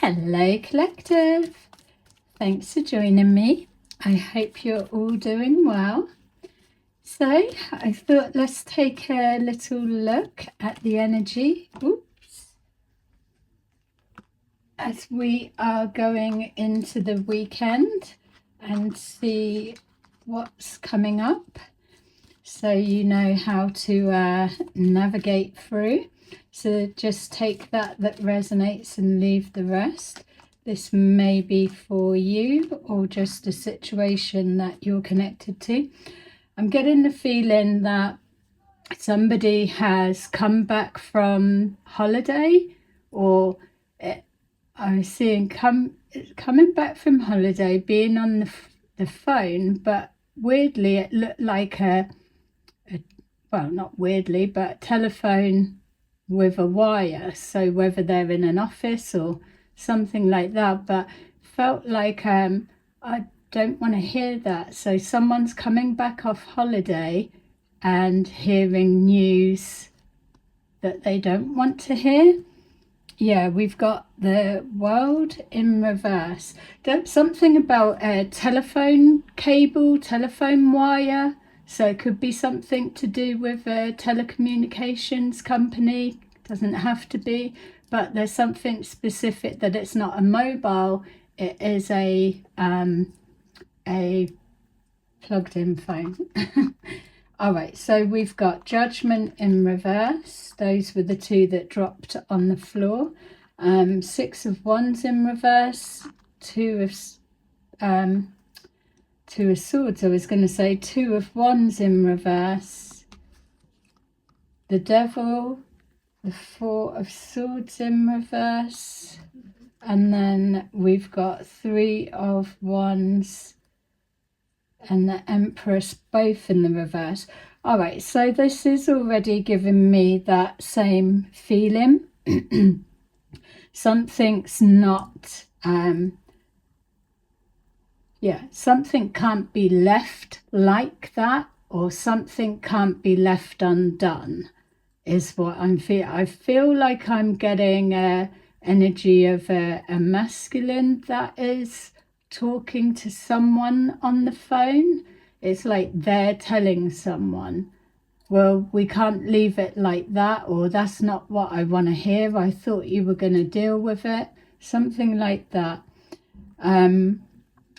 Hello Collective, thanks for joining me. I hope you're all doing well. So I thought let's take a little look at the energy as we are going into the weekend and see what's coming up, so you know how to navigate through. So just take that resonates and leave the rest. This may be for you or just a situation that you're connected to. I'm getting the feeling that somebody has come back from holiday, or I was seeing coming back from holiday, being on the phone, but weirdly it looked like well, not weirdly, but telephone with a wire. So whether they're in an office or something like that, but felt like I don't want to hear that. So someone's coming back off holiday and hearing news that they don't want to hear. Yeah, we've got the world in reverse. Something about a telephone cable, telephone wire. So it could be something to do with a telecommunications company. Doesn't have to be, but there's something specific that it's not a mobile. It is a plugged in phone. All right, so we've got judgment in reverse. Those were the two that dropped on the floor. 6 of Wands in reverse, two of Swords. I was going to say 2 of Wands in reverse, the Devil, the 4 of Swords in reverse, and then we've got 3 of Wands and the Empress, both in the reverse. All right, so this is already giving me that same feeling. Something's not something can't be left like that, or something can't be left undone is what I'm feeling. I feel like I'm getting energy of a masculine that is talking to someone on the phone. It's like they're telling someone, well, we can't leave it like that, or that's not what I want to hear. I thought you were going to deal with it. Something like that.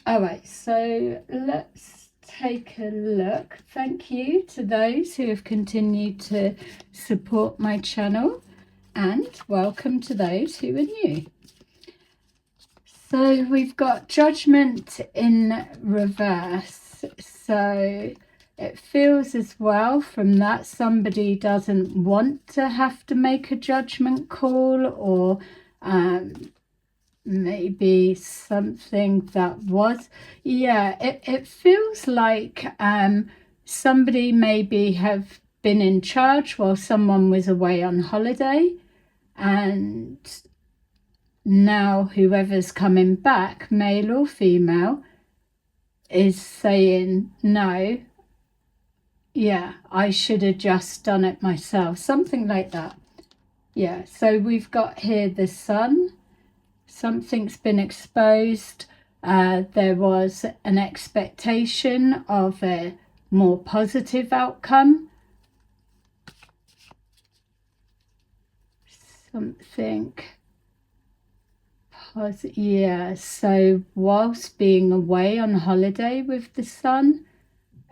All right, so let's take a look. Thank you to those who have continued to support my channel, and welcome to those who are new. So we've got judgment in reverse. So it feels as well from that somebody doesn't want to have to make a judgment call, or maybe something that was, it feels like somebody maybe have been in charge while someone was away on holiday, and now whoever's coming back, male or female, is saying no, I should have just done it myself, something like that. So we've got here the Sun. Something's been exposed. There was an expectation of a more positive outcome. Something positive. So whilst being away on holiday with the Sun,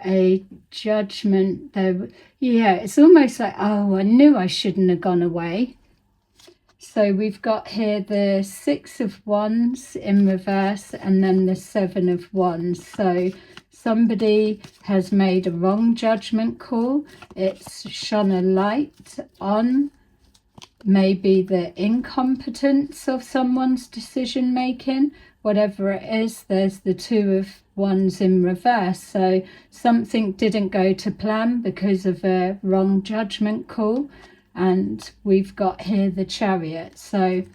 a judgment there. It's almost like, oh, I knew I shouldn't have gone away. So we've got here the 6 of Wands in reverse, and then the 7 of Wands. So somebody has made a wrong judgment call. It's shone a light on maybe the incompetence of someone's decision making. Whatever it is, there's the 2 of Wands in reverse. So something didn't go to plan because of a wrong judgment call. And we've got here the Chariot. So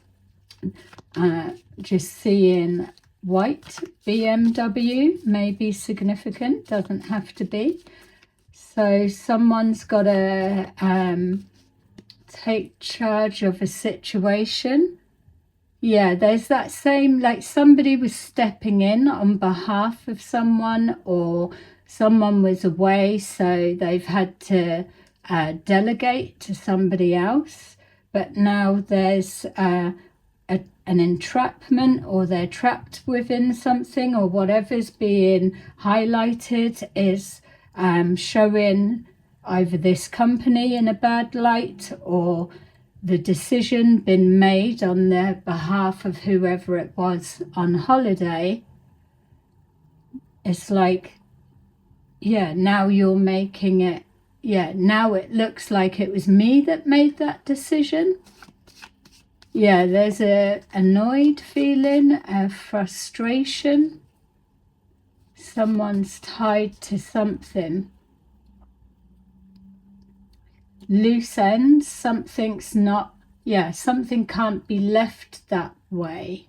just seeing white BMW may be significant, doesn't have to be. So someone's got to take charge of a situation Yeah, there's that same, like somebody was stepping in on behalf of someone, or someone was away, so they've had to delegate to somebody else. But now there's an entrapment, or they're trapped within something, or whatever's being highlighted is showing either this company in a bad light, or the decision been made on the behalf of whoever it was on holiday. It's like, yeah, now you're making it, yeah, now it looks like it was me that made that decision. Yeah, there's a annoyed feeling, a frustration. Someone's tied to something. Loose ends, something's not, yeah, something can't be left that way.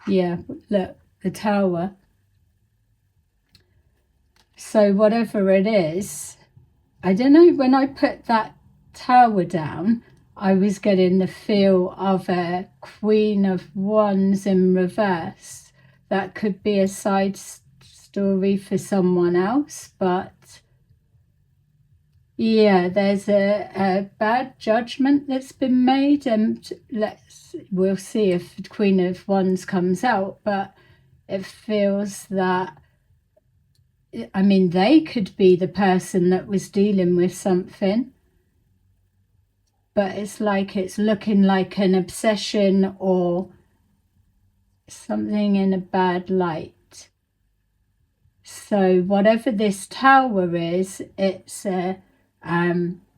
Yeah, look, the tower. So whatever it is, I don't know, when I put that tower down, I was getting the feel of a Queen of Wands in reverse. That could be a side story for someone else, but yeah, there's a bad judgment that's been made, and we'll see if Queen of Wands comes out, but it feels that, I mean, they could be the person that was dealing with something, but it's like it's looking like an obsession or something in a bad light. So whatever this tower is, it's a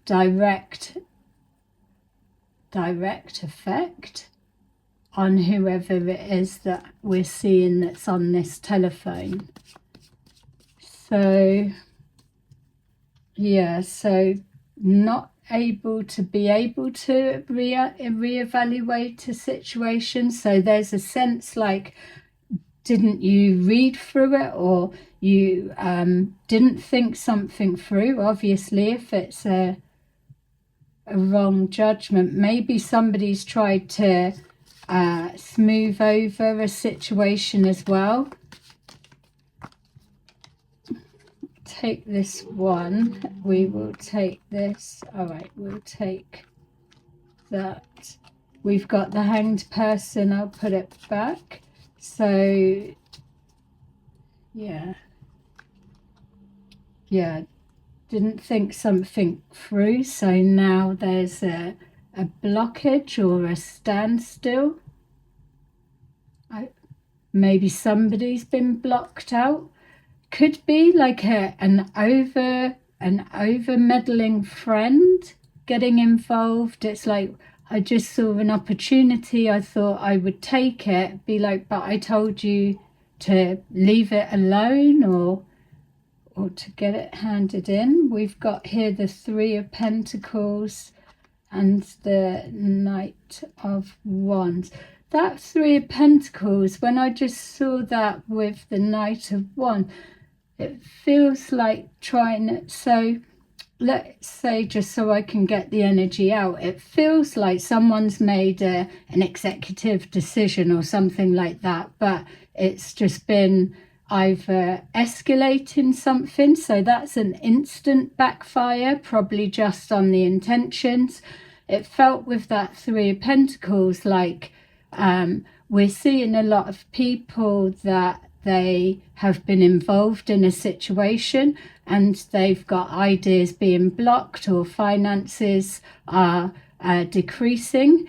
direct effect on whoever it is that we're seeing that's on this telephone. So yeah, so not able to reevaluate a situation. So there's a sense like, didn't you read through it, or you didn't think something through? Obviously, if it's a wrong judgment, maybe somebody's tried to smooth over a situation as well. Take this one, we will take this, all right, we'll take that. We've got the Hanged Person, I'll put it back. So yeah, didn't think something through, so now there's a blockage or a standstill. Maybe somebody's been blocked out. Could be like an over meddling friend getting involved. It's like, I just saw an opportunity, I thought I would take it, be like, but I told you to leave it alone, or to get it handed in. We've got here the Three of Pentacles and the Knight of Wands. That Three of Pentacles, when I just saw that with the Knight of Wands, it feels like trying, so let's say, just so I can get the energy out, it feels like someone's made an executive decision or something like that, but it's just been either escalating something, so that's an instant backfire, probably just on the intentions. It felt with that Three of Pentacles like we're seeing a lot of people that they have been involved in a situation and they've got ideas being blocked, or finances are decreasing.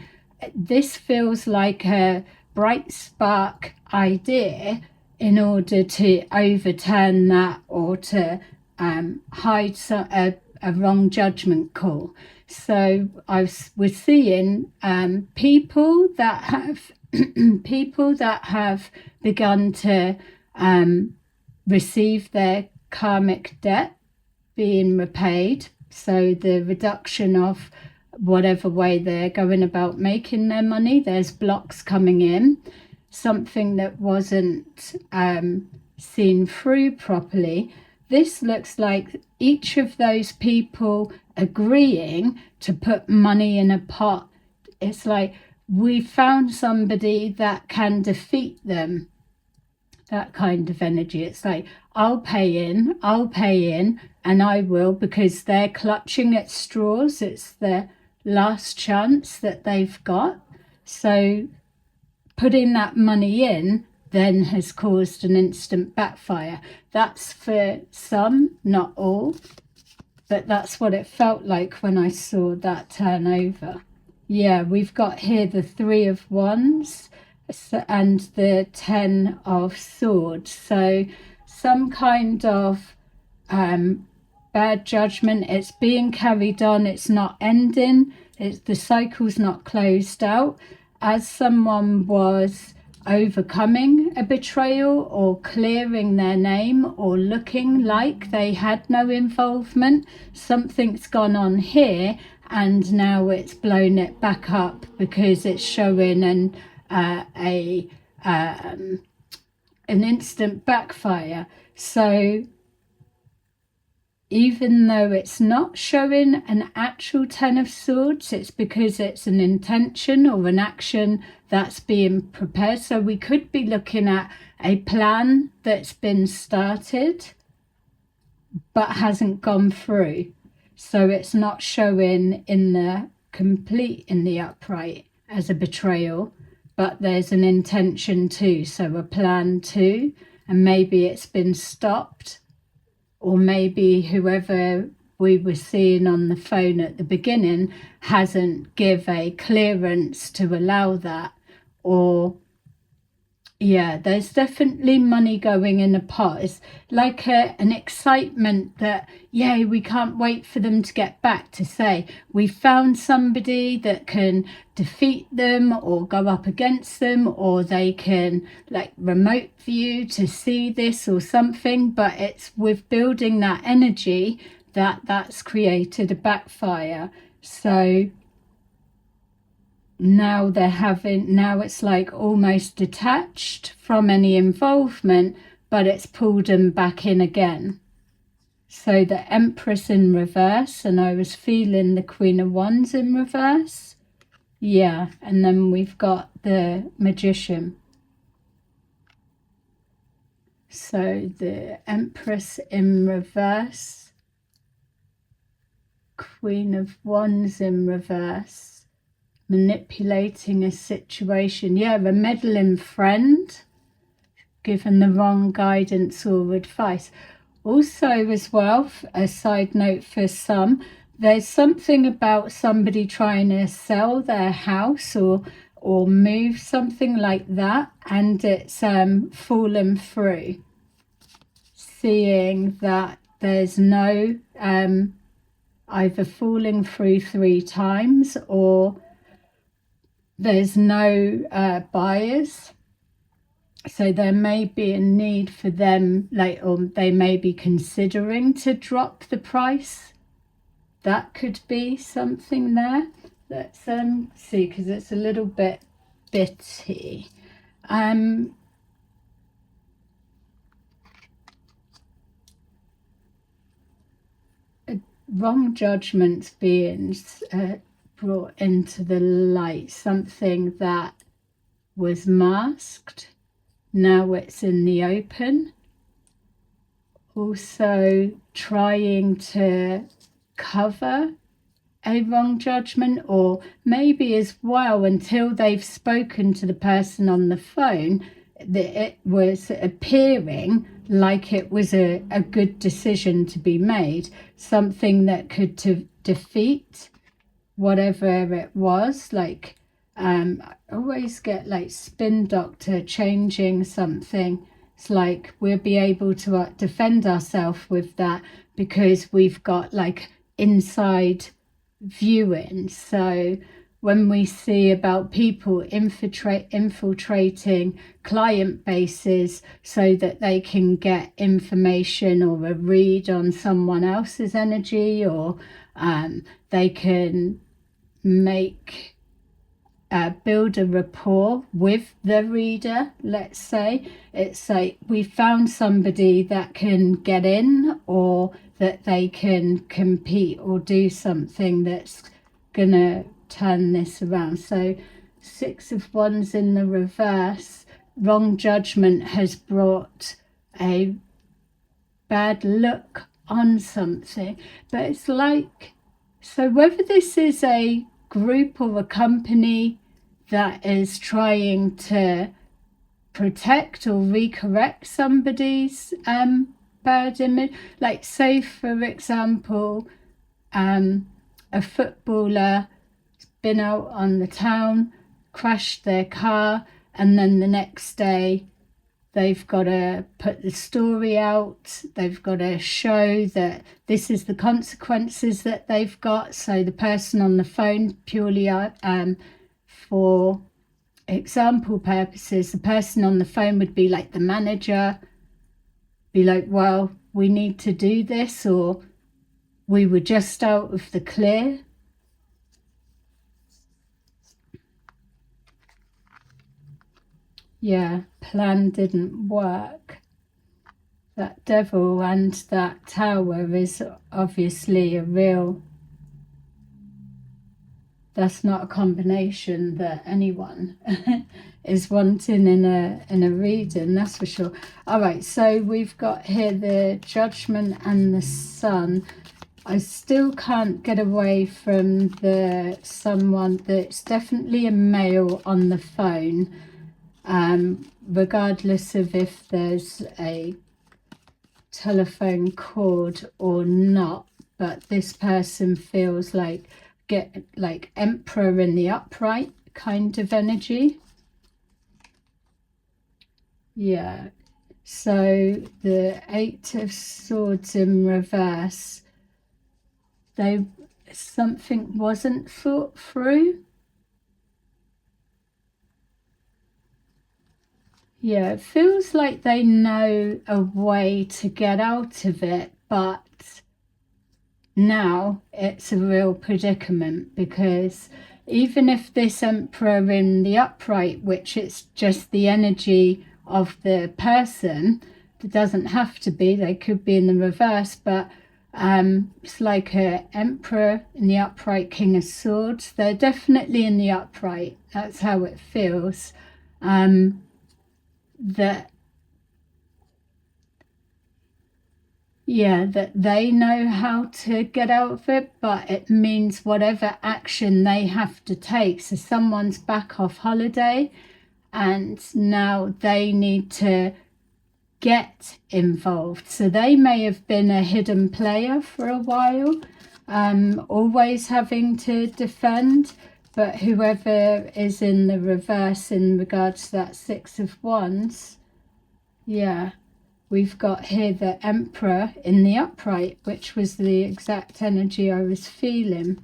This feels like a bright spark idea in order to overturn that, or to hide a wrong judgment call. So I was seeing people that have begun to receive their karmic debt being repaid. So the reduction of whatever way they're going about making their money, there's blocks coming in. Something that wasn't seen through properly. this looks like each of those people agreeing to put money in a pot. It's like we found somebody that can defeat them, that kind of energy. It's like, I'll pay in, and I will, because they're clutching at straws. It's the last chance that they've got. So putting that money in then has caused an instant backfire. That's for some, not all, but that's what it felt like when I saw that turnover. Yeah, we've got here the 3 of Wands and the 10 of Swords. So some kind of bad judgment. It's being carried on. It's not ending. The cycle's not closed out. As someone was overcoming a betrayal or clearing their name or looking like they had no involvement, something's gone on here, and now it's blown it back up because it's showing an instant backfire. So even though it's not showing an actual 10 of Swords, it's because it's an intention or an action that's being prepared. So we could be looking at a plan that's been started but hasn't gone through. So it's not showing in the upright as a betrayal, but there's an intention too, so a plan too, and maybe it's been stopped, or maybe whoever we were seeing on the phone at the beginning hasn't give a clearance to allow that. Or yeah, there's definitely money going in a pot. It's like an excitement that, yay, we can't wait for them to get back to say, we found somebody that can defeat them or go up against them, or they can like remote view to see this or something. But it's with building that energy that's created a backfire. So now it's like almost detached from any involvement, but it's pulled them back in again. So the Empress in reverse, and I was feeling the Queen of Wands in reverse. Yeah, and then we've got the Magician. So the Empress in reverse, Queen of Wands in reverse. Manipulating a situation. Yeah, a meddling friend, given the wrong guidance or advice. Also, as well, a side note for some, there's something about somebody trying to sell their house or move, something like that, and it's fallen through. Seeing that there's no either falling through 3 times, or there's no buyers. So there may be a need for them, or they may be considering to drop the price. That could be something there. Let's see, because it's a little bit bitty. Wrong judgments being brought into the light, something that was masked, now it's in the open. Also trying to cover a wrong judgment, or maybe as well, until they've spoken to the person on the phone, that it was appearing like it was a good decision to be made, something that could defeat whatever it was. Like I always get like spin doctor changing something. It's like we'll be able to defend ourselves with that because we've got like inside viewing. So when we see about people infiltrating client bases so that they can get information or a read on someone else's energy, or they can make build a rapport with the reader. Let's say it's like we found somebody that can get in, or that they can compete or do something that's gonna turn this around. So 6 of Wands in the reverse, wrong judgment has brought a bad look on something. But it's like, so whether this is a group or a company that is trying to protect or recorrect somebody's bad image, like say for example a footballer has been out on the town, crashed their car, and then the next day they've got to put the story out, they've got to show that this is the consequences that they've got. So the person on the phone, purely for example purposes, the person on the phone would be like the manager, be like, well, we need to do this, or we were just out of the clear. Yeah, plan didn't work. That devil and that tower is obviously a real, that's not a combination that anyone is wanting in a reading, that's for sure. All right, so we've got here the Judgment and the Sun. I still can't get away from the someone that's definitely a male on the phone, regardless of if there's a telephone cord or not. But this person feels like Emperor in the upright kind of energy. Yeah, so the 8 of Swords in reverse, something wasn't thought through. Yeah, it feels like they know a way to get out of it, but now it's a real predicament, because even if this Emperor in the upright, which it's just the energy of the person, it doesn't have to be, they could be in the reverse, but it's like a Emperor in the upright, King of Swords. They're definitely in the upright. That's how it feels. That they know how to get out of it, but it means whatever action they have to take. So someone's back off holiday and now they need to get involved. So they may have been a hidden player for a while, always having to defend, but whoever is in the reverse in regards to that 6 of Wands, yeah, we've got here the Emperor in the upright, which was the exact energy I was feeling.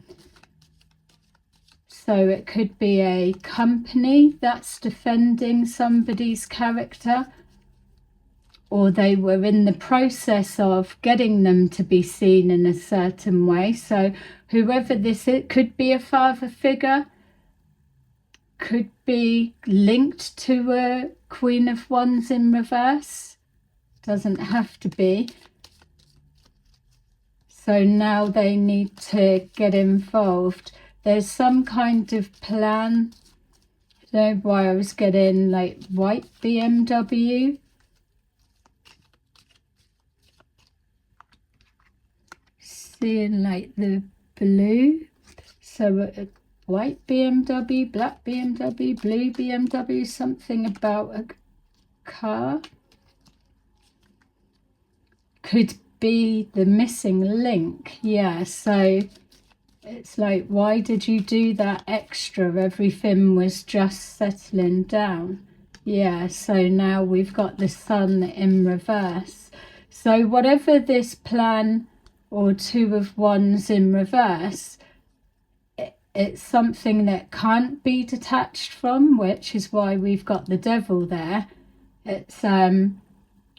So it could be a company that's defending somebody's character, or they were in the process of getting them to be seen in a certain way. So whoever this is, could be a father figure, could be linked to a Queen of Wands in reverse, doesn't have to be. So now they need to get involved. There's some kind of plan. I don't know why I was getting like white BMW. Seeing like the blue, so a white BMW, black BMW, blue BMW, something about a car. Could be the missing link. Yeah, so it's like, why did you do that extra? Everything was just settling down. Yeah, so now we've got the Sun in reverse. So whatever this plan or 2 of Wands in reverse, it's something that can't be detached from, which is why we've got the Devil there. It's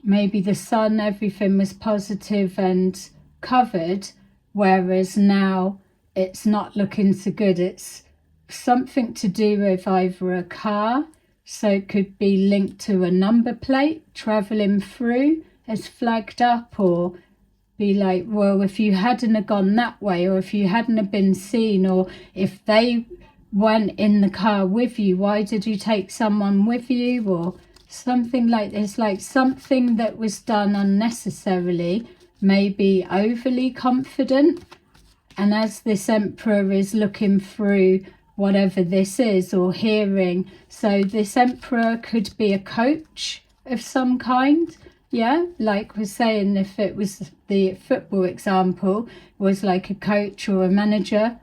maybe the Sun, everything was positive and covered, whereas now it's not looking so good. It's something to do with either a car, so it could be linked to a number plate traveling through as flagged up, or be like, well, if you hadn't have gone that way, or if you hadn't have been seen, or if they weren't in the car with you, why did you take someone with you, or something like this. Like something that was done unnecessarily, maybe overly confident. And as this emperor is looking through whatever this is, or hearing, so this emperor could be a coach of some kind. Yeah, like we're saying, if it was the football example, was like a coach or a manager,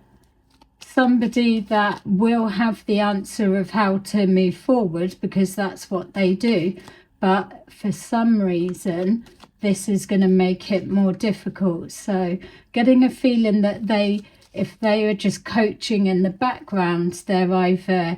somebody that will have the answer of how to move forward, because that's what they do. But for some reason, this is going to make it more difficult. So getting a feeling that if they are just coaching in the background, they're either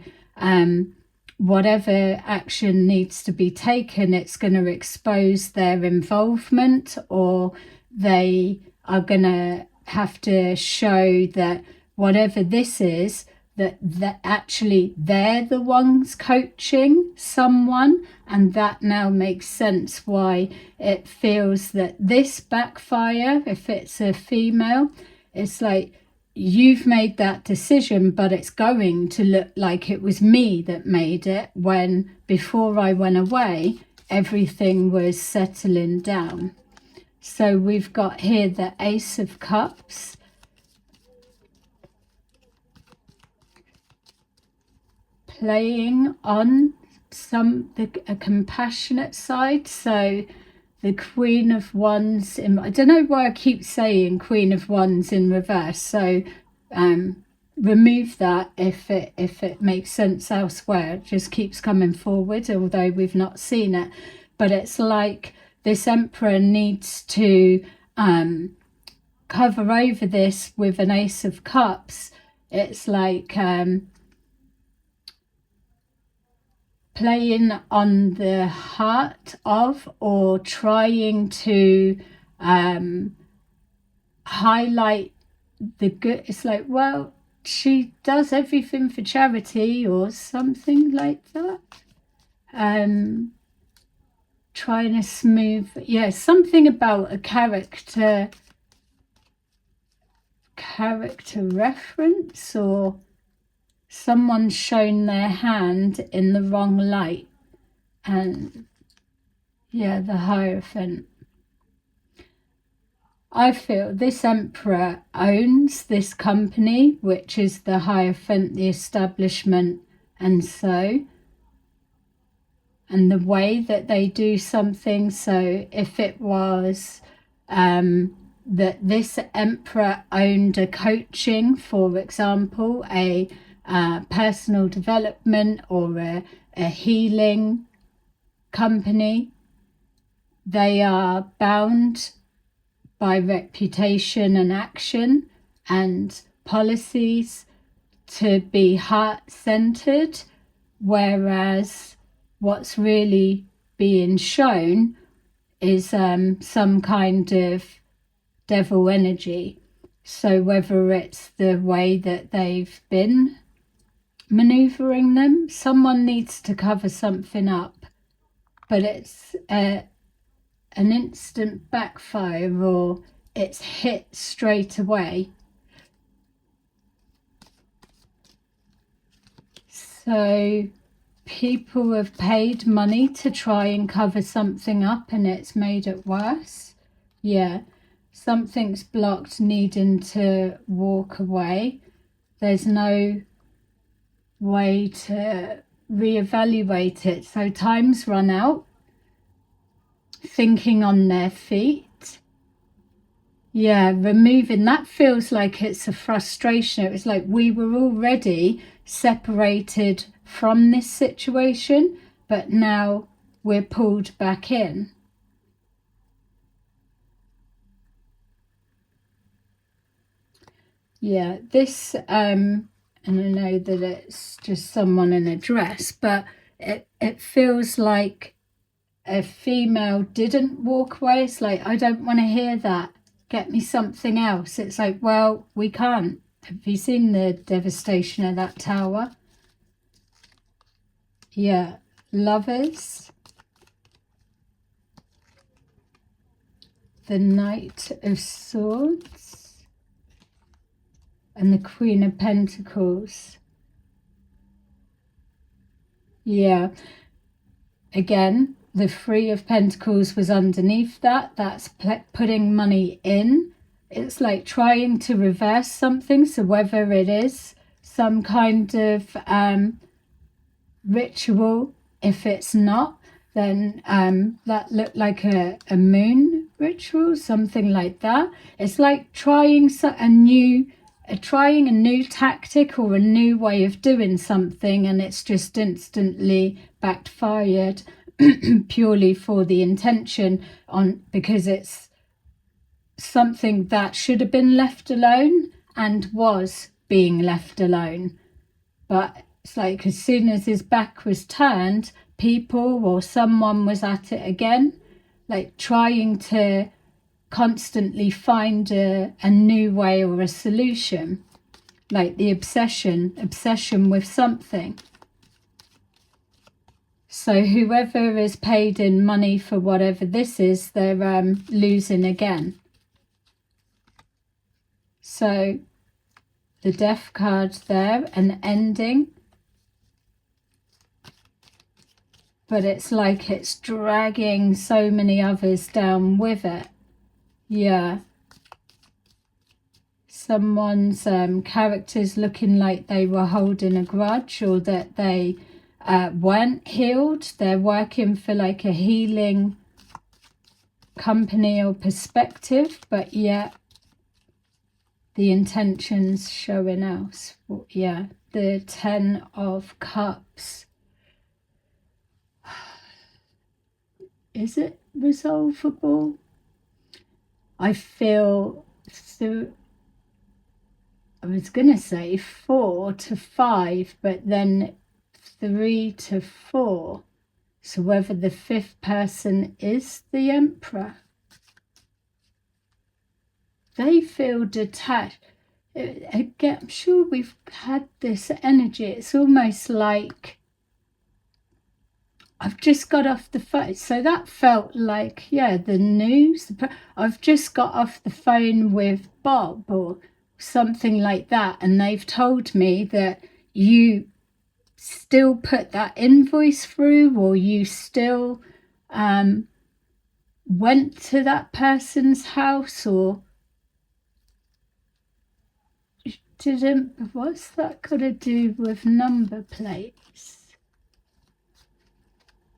whatever action needs to be taken, it's going to expose their involvement, or they are going to have to show that whatever this is, that actually they're the ones coaching someone. And that now makes sense why it feels that this backfire, if it's a female, it's like, you've made that decision, but it's going to look like it was me that made it, when before I went away, everything was settling down. So we've got here the Ace of Cups. Playing on a compassionate side. So the Queen of Wands, I don't know why I keep saying Queen of Wands in reverse, so remove that if it makes sense elsewhere. It just keeps coming forward, although we've not seen it. But it's like this Emperor needs to cover over this with an Ace of Cups. It's like playing on the heart of, or trying to highlight the good. It's like, well, she does everything for charity, or something like that. Trying to smooth, yeah, something about a character reference, or someone's shown their hand in the wrong light. And yeah, the Hierophant. I feel this Emperor owns this company, which is the Hierophant, the establishment, and so, and the way that they do something. So if it was that this Emperor owned a coaching, for example, a personal development, or a healing company, they are bound by reputation and action and policies to be heart-centered, whereas what's really being shown is some kind of devil energy. So whether it's the way that they've been maneuvering them, someone needs to cover something up, but it's an instant backfire, or it's hit straight away. So people have paid money to try and cover something up, and it's made it worse. Yeah, something's blocked, needing to walk away. There's no way to reevaluate it. So time's run out. Thinking on their feet. Yeah, removing that feels like it's a frustration. It was like we were already separated from this situation, but now we're pulled back in. Yeah, this and I know that it's just someone in a dress, but it feels like a female didn't walk away. It's like, I don't want to hear that. Get me something else. It's like, well, we can't. Have you seen the devastation of that tower? Yeah, Lovers, the Knight of Swords, and the Queen of Pentacles. Yeah, again, the Three of Pentacles was underneath that. That's putting money in. It's like trying to reverse something. So whether it is some kind of ritual, if it's not, then that looked like a moon ritual, something like that. It's like trying a new tactic or a new way of doing something, and it's just instantly backfired purely for the intention because it's something that should have been left alone and was being left alone. But it's like as soon as his back was turned, people or someone was at it again, like trying to constantly find a new way or a solution, like the obsession with something. So whoever is paid in money for whatever this is, they're losing again. So the Death card there, an ending. But it's like it's dragging so many others down with it. Yeah. Someone's character's looking like they were holding a grudge, or that they weren't healed. They're working for like a healing company or perspective, but yet the intentions showing else. Yeah. The Ten of Cups. Is it resolvable? I feel so. I was going to say 4 to 5, but then 3 to 4. So whether the fifth person is the Emperor. They feel detached. Again, I'm sure we've had this energy. It's almost like I've just got off the phone. So that felt like, yeah, the news. I've just got off the phone with Bob or something like that. And they've told me that you still put that invoice through, or you still went to that person's house, or didn't. What's that got to do with number plates?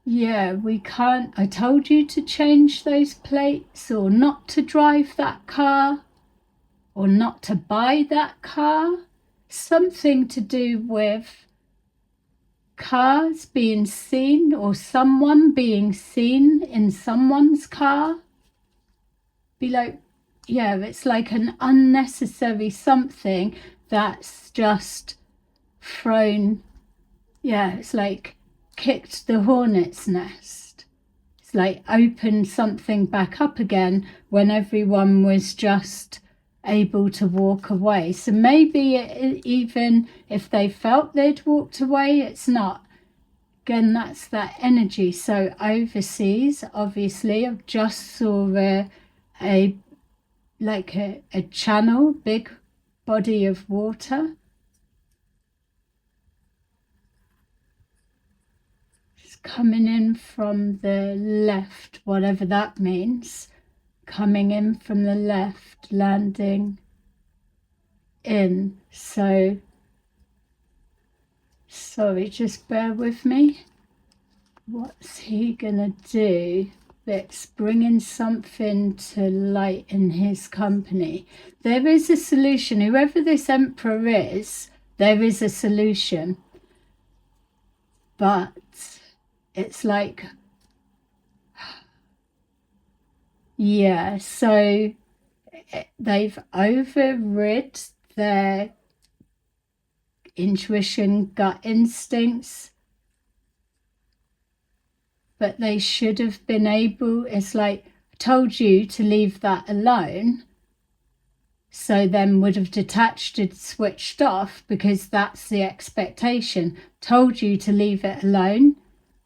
Yeah, we can't. I told you to change those plates, or not to drive that car, or not to buy that car. Something to do with cars being seen, or someone being seen in someone's car. Be like, yeah, it's like an unnecessary something that's just thrown. Yeah, it's like kicked the hornet's nest. It's like opened something back up again when everyone was just able to walk away. So maybe even if they felt they'd walked away, it's not. Again, that's that energy. So overseas, obviously, I've just saw a channel, big body of water. Coming in from the left, whatever that means, coming in from the left, landing in. So, sorry, just bear with me. What's he gonna do that's bringing something to light in his company? There is a solution. Whoever this Emperor is, there is a solution. But it's like, yeah, so they've overrid their intuition, gut instincts, but they should have been able. It's like, I told you to leave that alone. so then would have detached and switched off, because that's the expectation. Told you to leave it alone.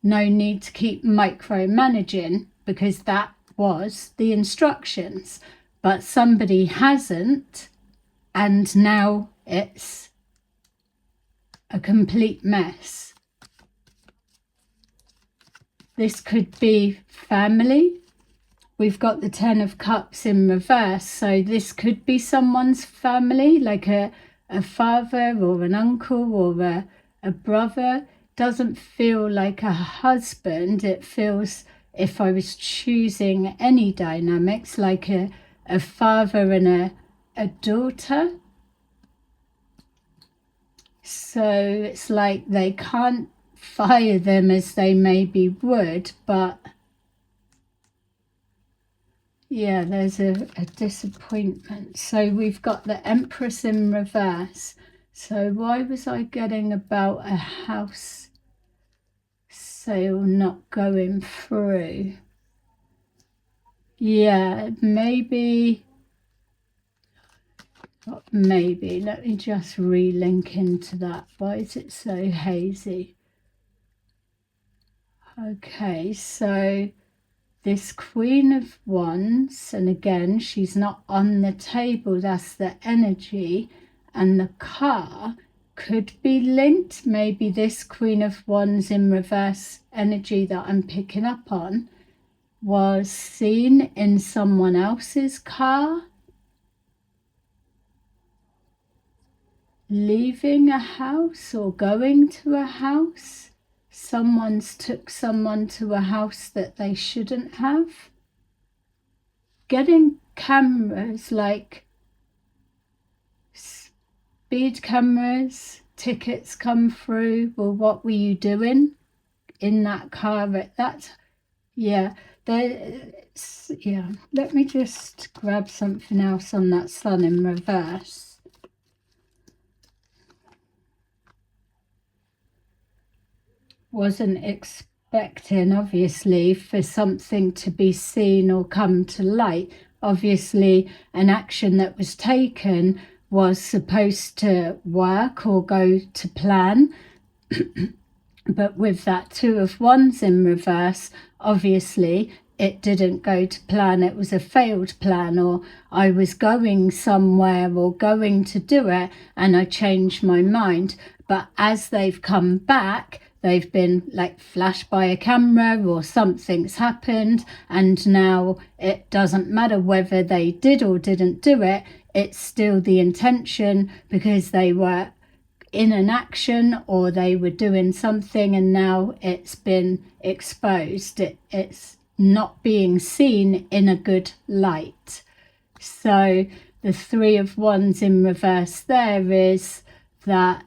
No need to keep micromanaging, because that was the instructions. But somebody hasn't, and now it's a complete mess. This could be family. We've got the 10 of Cups in reverse, so this could be someone's family, like a father or an uncle or a brother. Doesn't feel like a husband. It feels, if I was choosing any dynamics, like a father and a daughter. So it's like they can't fire them as they maybe would, but yeah, there's a disappointment. So we've got the Empress in reverse. So why was I getting about a house sale not going through? Yeah, maybe, let me just re-link into that. Why is it so hazy? Okay, so this Queen of Wands, and again, she's not on the table, that's the energy, and the car could be linked. Maybe this Queen of Wands in reverse energy that I'm picking up on was seen in someone else's car, leaving a house or going to a house. Someone's took someone to a house that they shouldn't have. Getting cameras, like speed cameras, tickets come through. Well, what were you doing in that car at that? Yeah, yeah. Let me just grab something else on that Sun in reverse. Wasn't expecting, obviously, for something to be seen or come to light. Obviously, an action that was taken was supposed to work or go to plan. But with that Two of Wands in reverse, obviously, it didn't go to plan. It was a failed plan, or I was going somewhere or going to do it and I changed my mind. But as they've come back, they've been like flashed by a camera or something's happened, and now it doesn't matter whether they did or didn't do it. It's still the intention, because they were in an action or they were doing something, and now it's been exposed. It's not being seen in a good light. So the Three of Wands in reverse there is that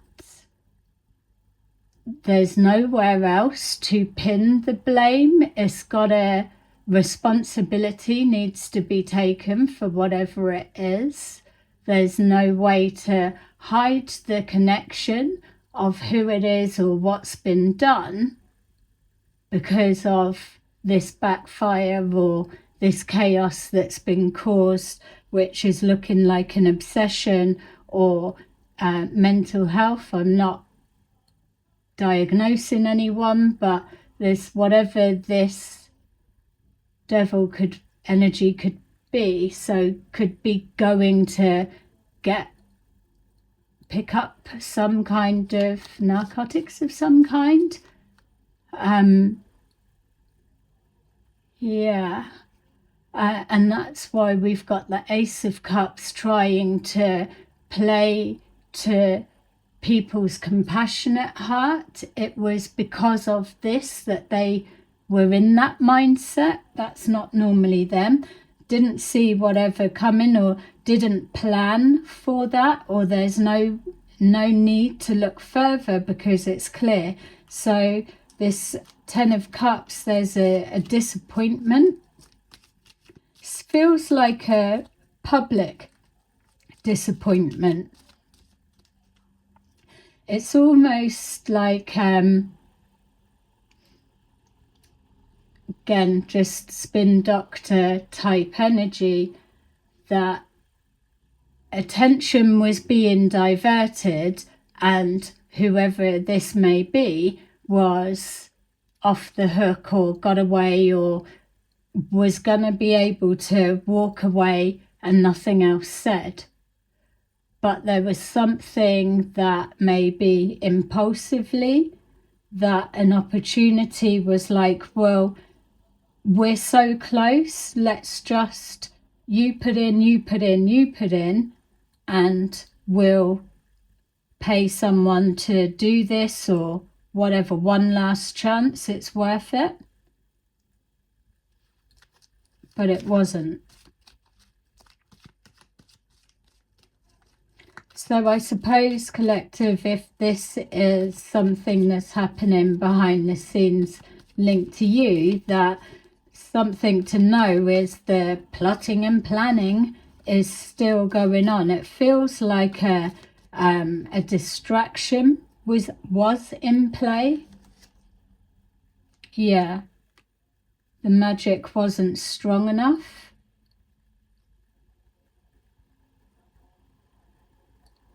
there's nowhere else to pin the blame. It's got a responsibility needs to be taken for whatever it is. There's no way to hide the connection of who it is or what's been done because of this backfire or this chaos that's been caused, which is looking like an obsession or mental health. I'm not diagnosing anyone, but this, whatever this devil energy could be, so could be going to pick up some kind of narcotics of some kind. Yeah. And that's why we've got the Ace of Cups trying to play to people's compassionate heart. It was because of this that they were in that mindset. That's not normally them. Didn't see whatever coming or didn't plan for that, or there's no need to look further because it's clear. So this Ten of Cups, there's a disappointment. Feels like a public disappointment. It's almost like, again, just spin doctor type energy, that attention was being diverted, and whoever this may be was off the hook or got away or was going to be able to walk away and nothing else said. But there was something that maybe impulsively, that an opportunity was like, well, we're so close, let's just, you put in, and we'll pay someone to do this or whatever, one last chance, it's worth it. But it wasn't. So I suppose, collective, if this is something that's happening behind the scenes linked to you, that something to know is the plotting and planning is still going on. It feels like a distraction was in play. Yeah, the magic wasn't strong enough,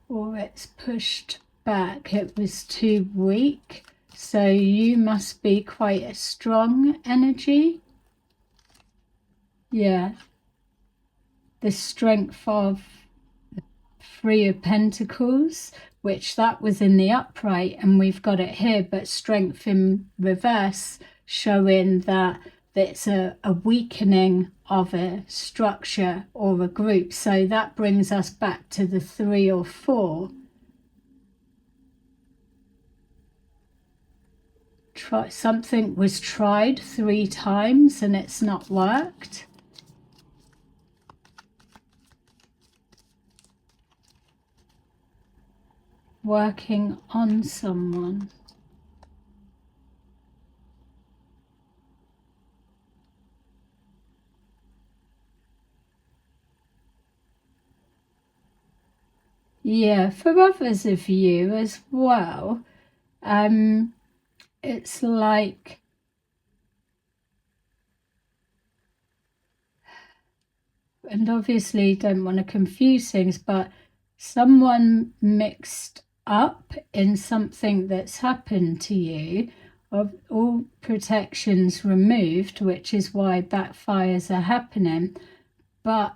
or it's pushed back, it was too weak. So you must be quite a strong energy. Yeah, the strength of Three of Pentacles, which that was in the upright and we've got it here, but strength in reverse, showing that it's a weakening of a structure or a group. So that brings us back to the 3 or 4. Something was tried 3 times and it's not worked. Working on someone. Yeah, for others of you as well, it's like and obviously don't want to confuse things, but someone mixed up in something that's happened to you, of all protections removed, which is why backfires are happening. But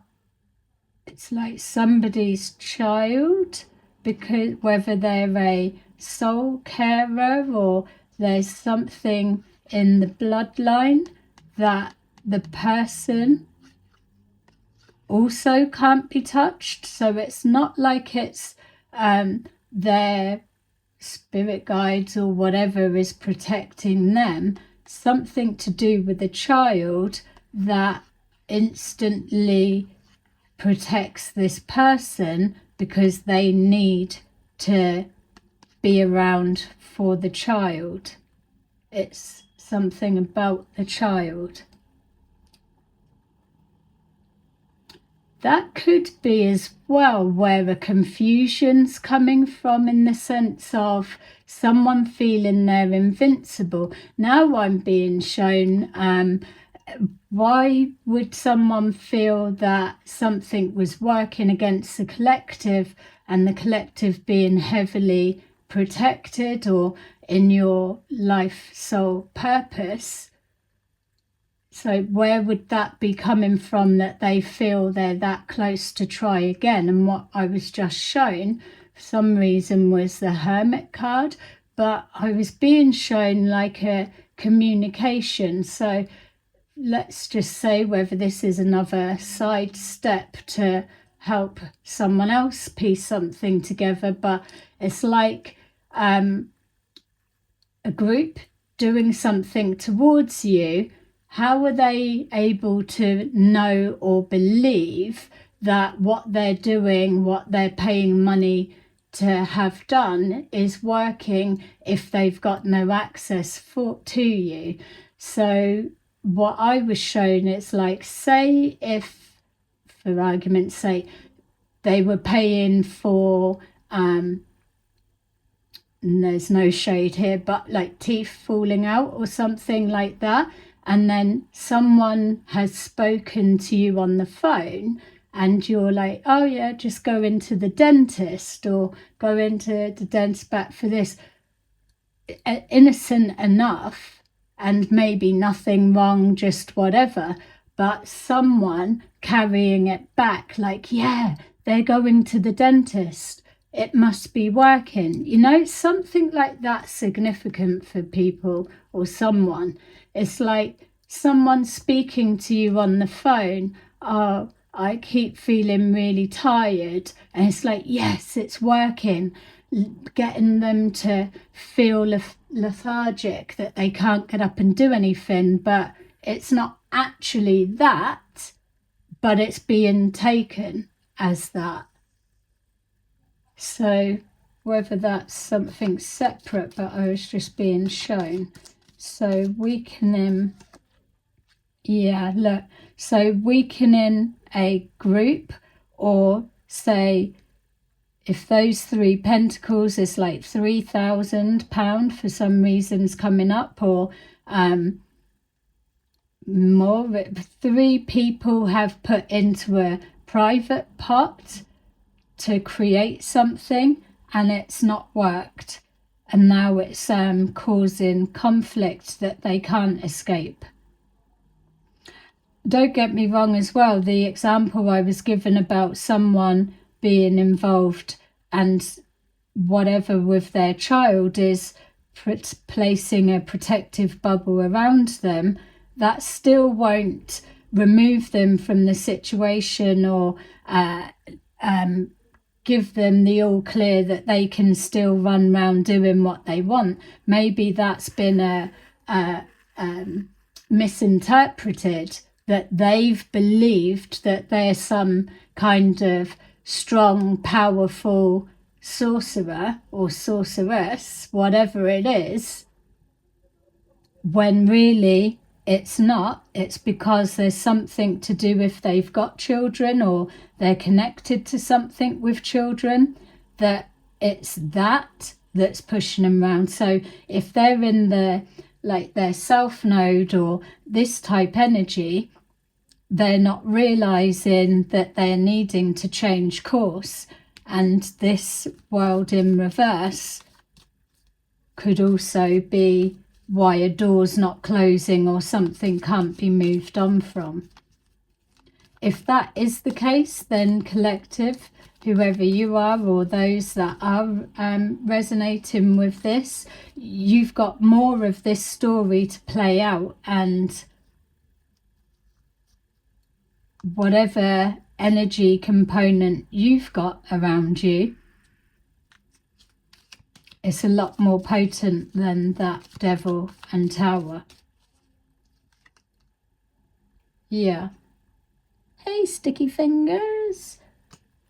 it's like somebody's child, because whether they're a soul carer or there's something in the bloodline that the person also can't be touched. So it's not like it's their spirit guides or whatever is protecting them. Something to do with the child that instantly protects this person because they need to be around for the child. It's something about the child. That could be as well where a confusion's coming from, in the sense of someone feeling they're invincible. Now I'm being shown, why would someone feel that something was working against the collective, and the collective being heavily protected or in your life soul purpose? So where would that be coming from, that they feel they're that close to try again? And what I was just shown, for some reason, was the Hermit card, but I was being shown like a communication. So let's just say whether this is another side step to help someone else piece something together, but it's like a group doing something towards you. How are they able to know or believe that what they're doing, what they're paying money to have done, is working if they've got no access to you? So what I was shown, it's like, say if, for argument's sake, they were paying for, and there's no shade here, but like teeth falling out or something like that, and then someone has spoken to you on the phone and you're like, oh yeah, just go into the dentist or go into the dentist back for this. Innocent enough, and maybe nothing wrong, just whatever, but someone carrying it back like, yeah, they're going to the dentist, it must be working, you know, something like that significant for people or someone. It's like someone speaking to you on the phone, oh, I keep feeling really tired, and it's like, yes, it's working, getting them to feel lethargic, that they can't get up and do anything, but it's not actually that, but it's being taken as that. So whether that's something separate, but I was just being shown. So weakening, yeah, look, so weakening a group, or say if those 3 pentacles is like £3,000 for some reasons coming up, or more, 3 people have put into a private pot to create something and it's not worked, and now it's causing conflict that they can't escape. Don't get me wrong as well, the example I was given about someone being involved and whatever with their child is placing a protective bubble around them, that still won't remove them from the situation or give them the all clear that they can still run around doing what they want. Maybe that's been misinterpreted, that they've believed that they're some kind of strong, powerful sorcerer or sorceress, whatever it is, when really it's not. It's because there's something to do if they've got children or they're connected to something with children, that it's that's pushing them around. So if they're in the, like, their self node or this type energy, they're not realizing that they're needing to change course, and this world in reverse could also be why a door's not closing or something can't be moved on from. If that is the case, then collective, whoever you are or those that are resonating with this, you've got more of this story to play out, and whatever energy component you've got around you, it's a lot more potent than that devil and tower. Yeah. Hey, sticky fingers.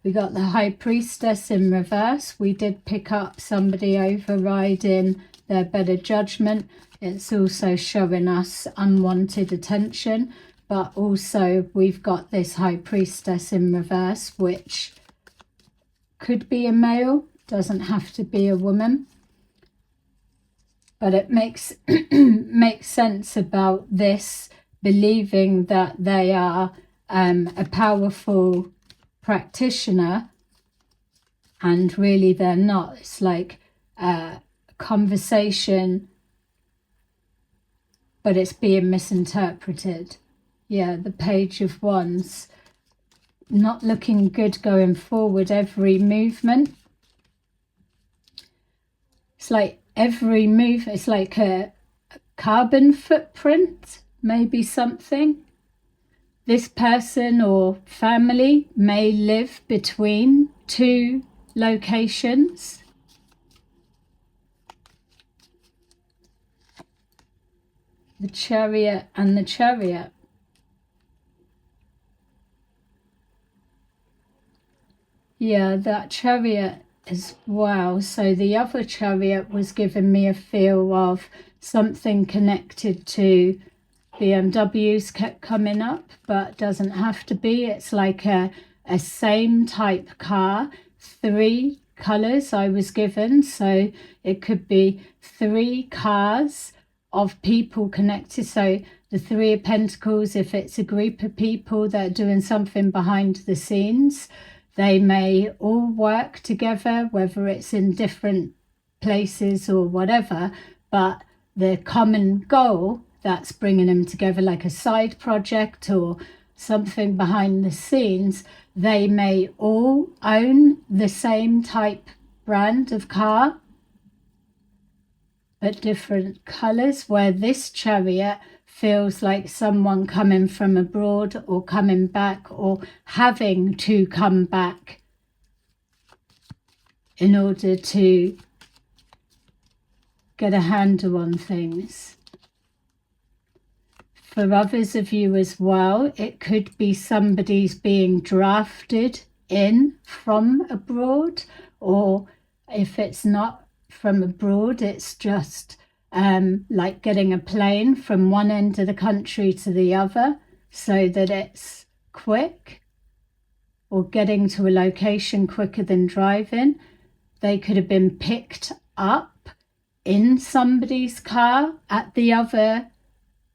We got the High Priestess in reverse. We did pick up somebody overriding their better judgment. It's also showing us unwanted attention. But also we've got this High Priestess in reverse, which could be a male, doesn't have to be a woman. But it makes sense about this, believing that they are a powerful practitioner, and really they're not. It's like a conversation, but it's being misinterpreted. Yeah, the Page of Wands, not looking good going forward. Every movement, it's like every move, it's like a carbon footprint, maybe something. This person or family may live between 2 locations. The Chariot and the Chariot. Yeah, that Chariot is, wow. So the other Chariot was giving me a feel of something connected to BMWs kept coming up, but doesn't have to be. It's like a same type car, 3 colours I was given. So it could be 3 cars of people connected. So the Three of Pentacles, if it's a group of people that are doing something behind the scenes, they may all work together, whether it's in different places or whatever, but the common goal that's bringing them together, like a side project or something behind the scenes, they may all own the same type brand of car, but different colours, where this Chariot feels like someone coming from abroad or coming back or having to come back in order to get a handle on things. For others of you as well, it could be somebody's being drafted in from abroad, or if it's not from abroad, it's just like getting a plane from one end of the country to the other so that it's quick, or getting to a location quicker than driving. They could have been picked up in somebody's car at the other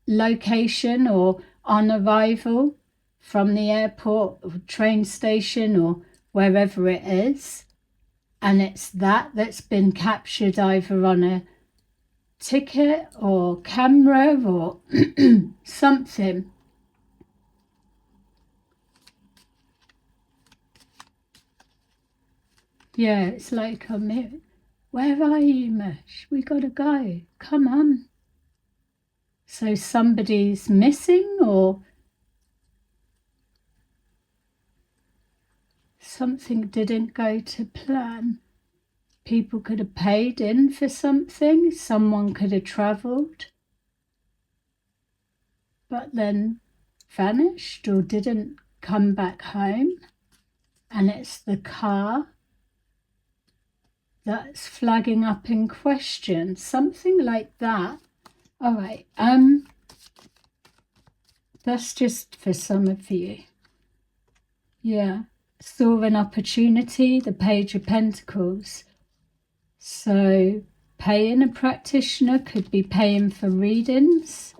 location or on arrival from the airport or train station or wherever it is, and it's that's been captured either on a ticket or camera or something. Yeah, it's like I'm here. Where are you, Mush? We gotta go. Come on. So somebody's missing, or something didn't go to plan. People could have paid in for something. Someone could have travelled, but then vanished or didn't come back home. And it's the car that's flagging up in question. Something like that. All right. That's just for some of you. Yeah. Saw an opportunity, the Page of Pentacles. So paying a practitioner could be paying for readings.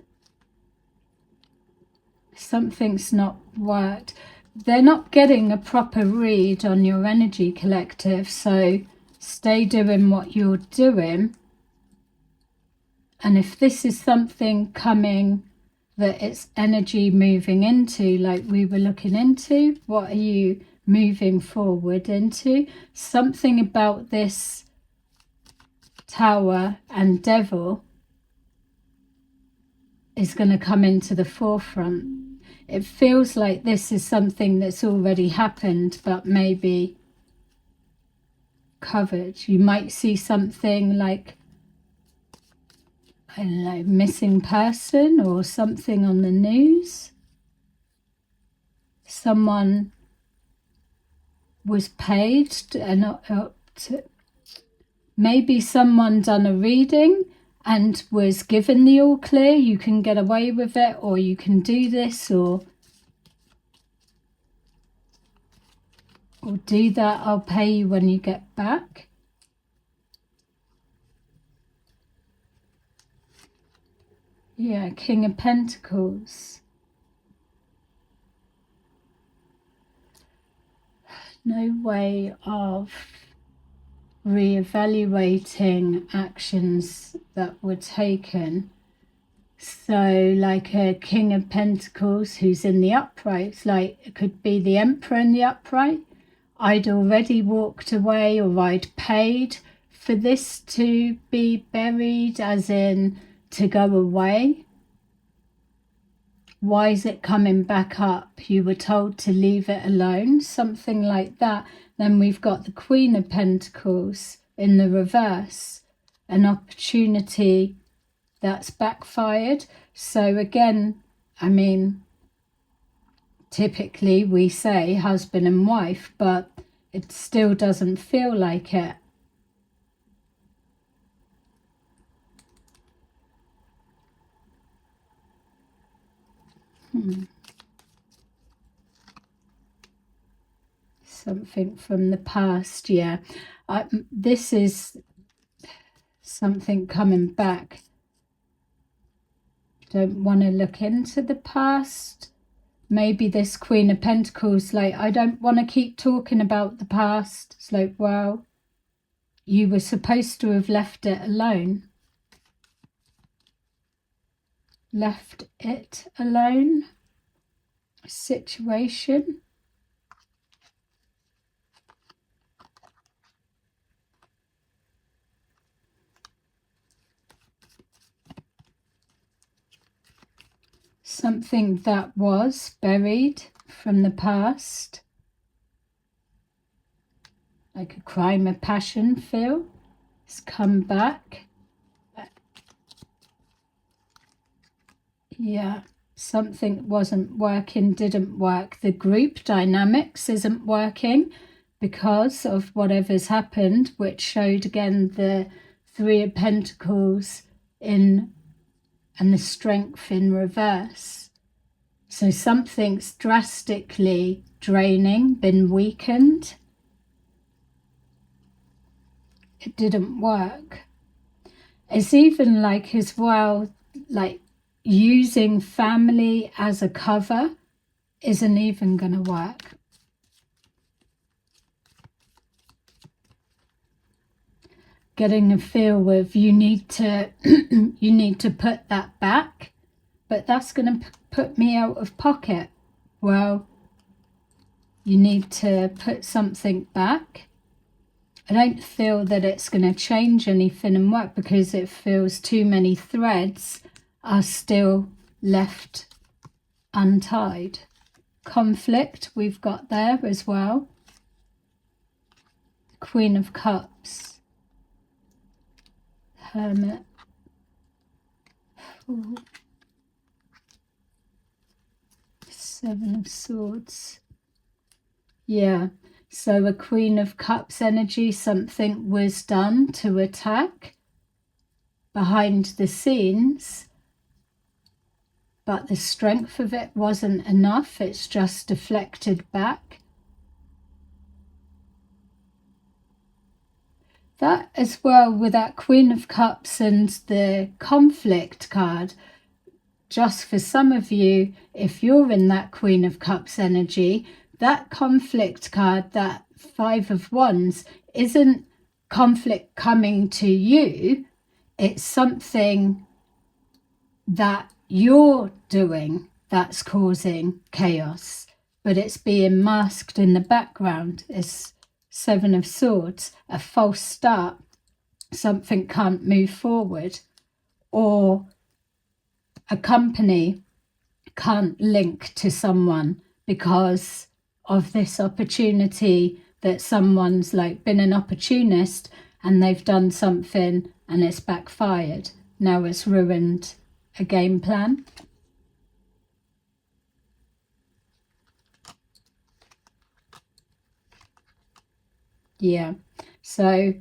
Something's not worked. They're not getting a proper read on your energy, collective, so stay doing what you're doing. And if this is something coming that it's energy moving into, like we were looking into, what are you moving forward into? Something about this Tower and Devil is going to come into the forefront. It feels like this is something that's already happened, but maybe covered. You might see something like, I don't know, missing person or something on the news. Someone was paid and maybe someone done a reading and was given the all clear. You can get away with it, or you can do this, or do that. I'll pay you when you get back. Yeah, King of Pentacles. No way of re-evaluating actions that were taken. So like a King of Pentacles who's in the upright, like it could be the Emperor in the upright. I'd already walked away, or I'd paid for this to be buried, as in to go away. Why is it coming back up? You were told to leave it alone, something like that. Then we've got the Queen of Pentacles in the reverse, an opportunity that's backfired. So again, I mean, typically we say husband and wife, but it still doesn't feel like it. Something from the past, yeah. This is something coming back. don't want to look into the past. Maybe this Queen of Pentacles, like, I don't want to keep talking about the past. It's like, well, you were supposed to have left it alone. Left it alone. Situation. Something that was buried from the past. Like a crime of passion feel. It's come back. Yeah, something wasn't working, didn't work. The group dynamics isn't working because of whatever's happened, which showed again the Three of Pentacles in and the Strength in reverse. So something's drastically draining, been weakened. It didn't work. It's even like as well, like using family as a cover isn't even going to work. Getting a feel of you need to you need to put that back, but that's going to put me out of pocket. Well, you need to put something back. I don't feel that it's going to change anything and work because it feels too many threads are still left untied. Conflict we've got there as well. Queen of Cups. Hermit. Fool. Seven of Swords. Yeah, so a Queen of Cups energy, something was done to attack behind the scenes, but the strength of it wasn't enough. It's just deflected back. That as well with that Queen of Cups and the conflict card, just for some of you, if you're in that Queen of Cups energy, that conflict card, that Five of Wands, isn't conflict coming to you. It's something that you're doing that's causing chaos, but it's being masked in the background. It's Seven of Swords, a false start. Something can't move forward, or a company can't link to someone because of this opportunity that someone's like been an opportunist and they've done something and it's backfired. Now it's ruined a game plan. Yeah, so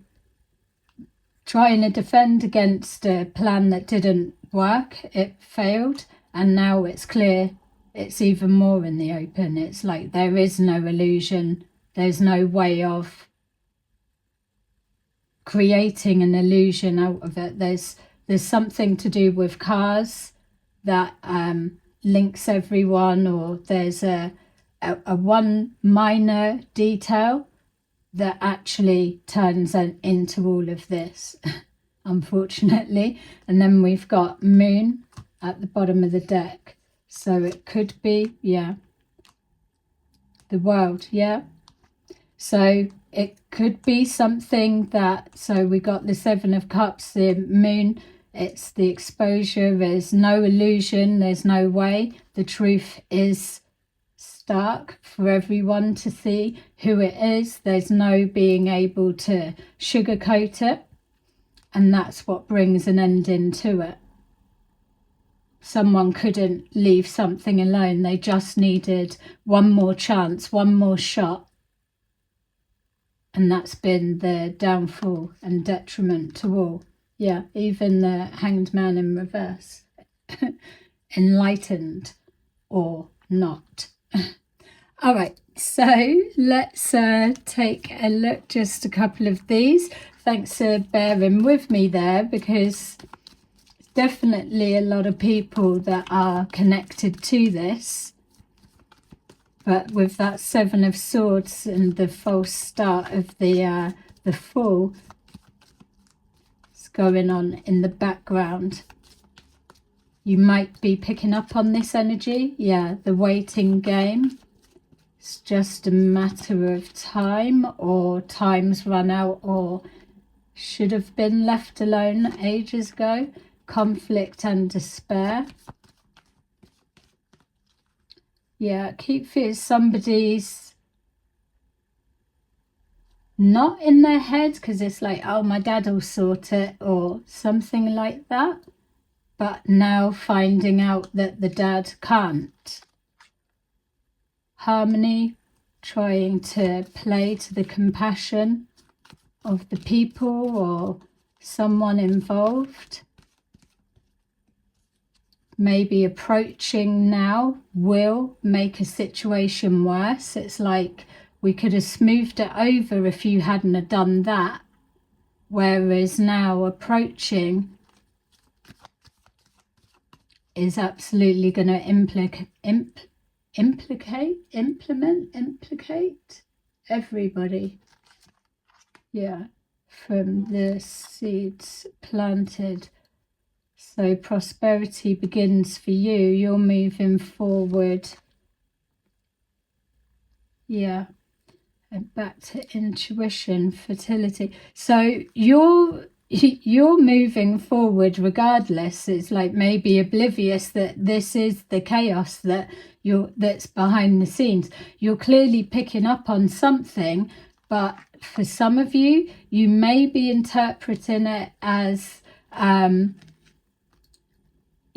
trying to defend against a plan that didn't work, it failed, and now it's clear it's even more in the open. It's like there is no illusion, there's no way of creating an illusion out of it. There's something to do with cars that links everyone, or there's a one minor detail that actually turns into all of this, unfortunately. And then we've got Moon at the bottom of the deck. So it could be, yeah, the World, yeah. So it could be something that, so we got the Seven of Cups, the Moon, it's the exposure, there's no illusion, there's no way. The truth is stark for everyone to see who it is. There's no being able to sugarcoat it, and that's what brings an ending to it. Someone couldn't leave something alone. They just needed one more chance, one more shot, and that's been the downfall and detriment to all. Yeah, even the Hanged Man in reverse. Enlightened or not. All right, so let's take a look, just a couple of these. Thanks for bearing with me there, because definitely a lot of people that are connected to this. But with that Seven of Swords and the false start of the Fool, it's going on in the background. You might be picking up on this energy. Yeah, the waiting game. It's just a matter of time, or time's run out, or should have been left alone ages ago. Conflict and despair. Yeah, keep feeling somebody's not in their head, because it's like, oh, my dad will sort it, or something like that. But now finding out that the dad can't. Harmony, trying to play to the compassion of the people or someone involved. Maybe approaching now will make a situation worse. It's like we could have smoothed it over if you hadn't have done that. Whereas now approaching is absolutely going to implicate everybody. Yeah, from the seeds planted. So prosperity begins for you. You're moving forward. Yeah. And back to intuition, fertility. So you're moving forward regardless. It's like maybe oblivious that this is the chaos that's behind the scenes. You're clearly picking up on something, but for some of you, you may be interpreting it as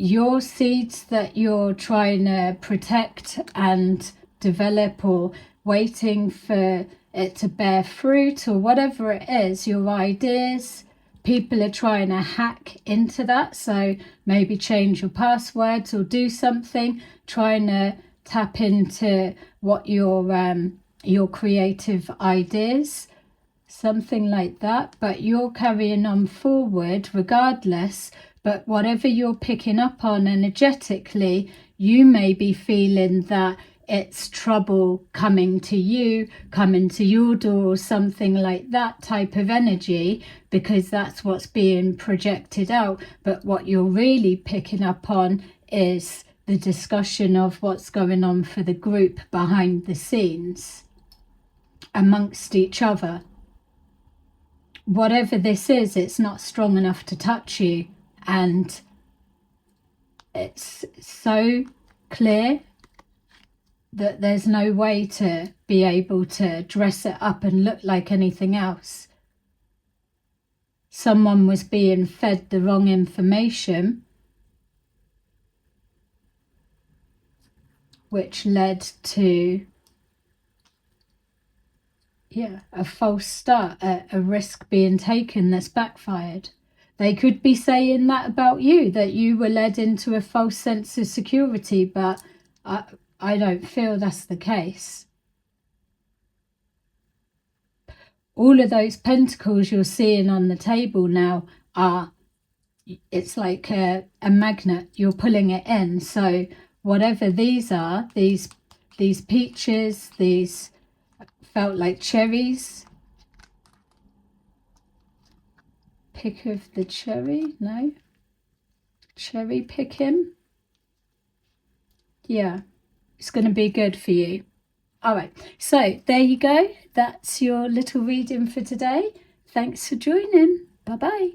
your seeds that you're trying to protect and develop, or waiting for it to bear fruit, or whatever it is, your ideas. People are trying to hack into that, so maybe change your passwords or do something, trying to tap into what your creative ideas, something like that. But you're carrying on forward regardless. But whatever you're picking up on energetically, you may be feeling that it's trouble coming to you, coming to your door, something like that type of energy, because that's what's being projected out. But what you're really picking up on is the discussion of what's going on for the group behind the scenes, amongst each other. Whatever this is, it's not strong enough to touch you. And it's so clear that there's no way to be able to dress it up and look like anything else. Someone was being fed the wrong information, which led to, yeah, a false start, a risk being taken that's backfired. They could be saying that about you, that you were led into a false sense of security, but I don't feel that's the case. All of those pentacles you're seeing on the table now are, it's like a magnet, you're pulling it in. So whatever these are, these peaches, these felt like cherries. Pick of the cherry, no? Cherry picking. Yeah, it's going to be good for you. All right, so there you go. That's your little reading for today. Thanks for joining. Bye-bye.